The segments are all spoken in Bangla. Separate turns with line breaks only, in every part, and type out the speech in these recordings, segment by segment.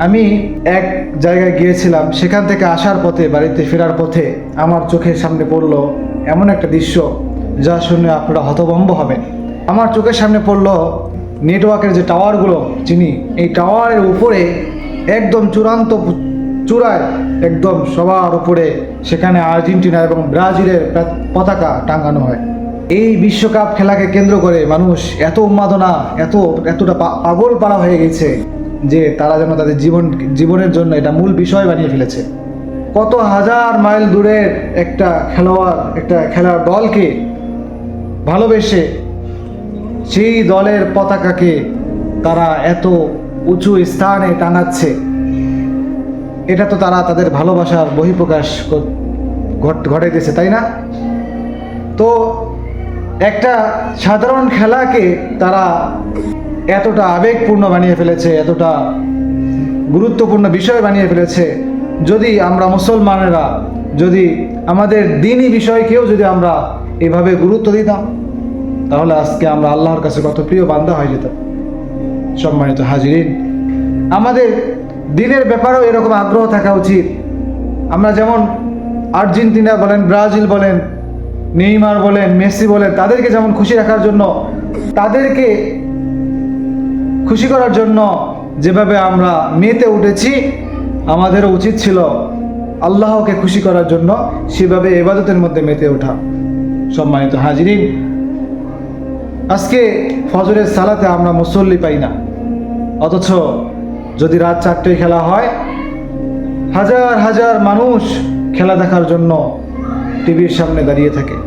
আমি এক জায়গায় গিয়েছিলাম, সেখান থেকে আসার পথে, বাড়িতে ফেরার পথে আমার চোখের সামনে পড়লো এমন একটা দৃশ্য যা শুনে আপনারা হতভম্ব হবেন। আমার চোখের সামনে পড়লো নেটওয়ার্কের যে টাওয়ারগুলো চিনি, এই টাওয়ারের উপরে একদম চূড়ান্ত চূড়ায়, একদম সবার উপরে সেখানে আর্জেন্টিনা এবং ব্রাজিলের পতাকা টাঙানো হয়। এই বিশ্বকাপ খেলাকে কেন্দ্র করে মানুষ এত উন্মাদনা, এতটা পাগল পাড়া হয়ে গেছে যে তারা যেন তাদের জীবনের জন্য এটা মূল বিষয় বানিয়ে ফেলেছে। কত হাজার মাইল দূরের একটা খেলোয়াড়, একটা খেলার দলকে ভালোবেসে সেই দলের পতাকাকে তারা এত উঁচু স্থানে টাঙাচ্ছে, এটা তো তারা তাদের ভালোবাসার বহিঃপ্রকাশ ঘটাইতেছে, তাই না? তো একটা সাধারণ খেলাকে তারা এতটা আবেগপূর্ণ বানিয়ে ফেলেছে, এতটা গুরুত্বপূর্ণ বিষয় বানিয়ে ফেলেছে। যদি আমরা মুসলমানেরা, যদি আমাদের দ্বীনি বিষয়কেও যদি আমরা এভাবে গুরুত্ব দিতাম, তাহলে আজকে আমরা আল্লাহর কাছে কত প্রিয় বান্দা হয়ে যেতাম। সম্মানিত হাজিরিন, আমাদের দ্বীনের ব্যাপারেও এরকম আগ্রহ থাকা উচিত। আমরা যেমন আর্জেন্টিনা বলেন, ব্রাজিল বলেন, নেইমার বলেন, মেসি বলেন, তাদেরকে যেমন খুশি রাখার জন্য, তাদেরকে খুশি করার জন্য যেভাবে আমরা মেতে উঠেছি, আমাদেরও উচিত ছিল আল্লাহকে খুশি করার জন্য সেভাবে ইবাদতের মধ্যে মেতে ওঠা। সম্মানিত হাজিরিন, আজকে ফজরের সালাতে আমরা মুসল্লি পাই না, অথচ যদি রাত 4টায় খেলা হয়, হাজার হাজার মানুষ খেলা দেখার জন্য টিভির সামনে দাঁড়িয়ে থাকে।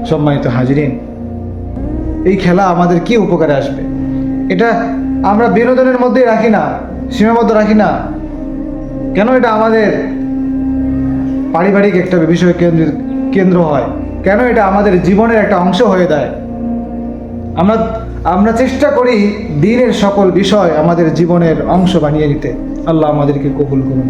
সম্মানিত হাজিরিন, এই খেলা আমাদের কি উপকারে আসবে? এটা আমরা বিনোদনের মধ্যে রাখি না, সীমাবদ্ধ রাখি না কেন? এটা আমাদের পারিবারিক একটা বিষয় কেন্দ্র হয় কেন? এটা আমাদের জীবনের একটা অংশ হয়ে যায়। আমরা চেষ্টা করি দ্বীনের সকল বিষয় আমাদের জীবনের অংশ বানিয়ে নিতে। আল্লাহ আমাদেরকে কবুল করুন।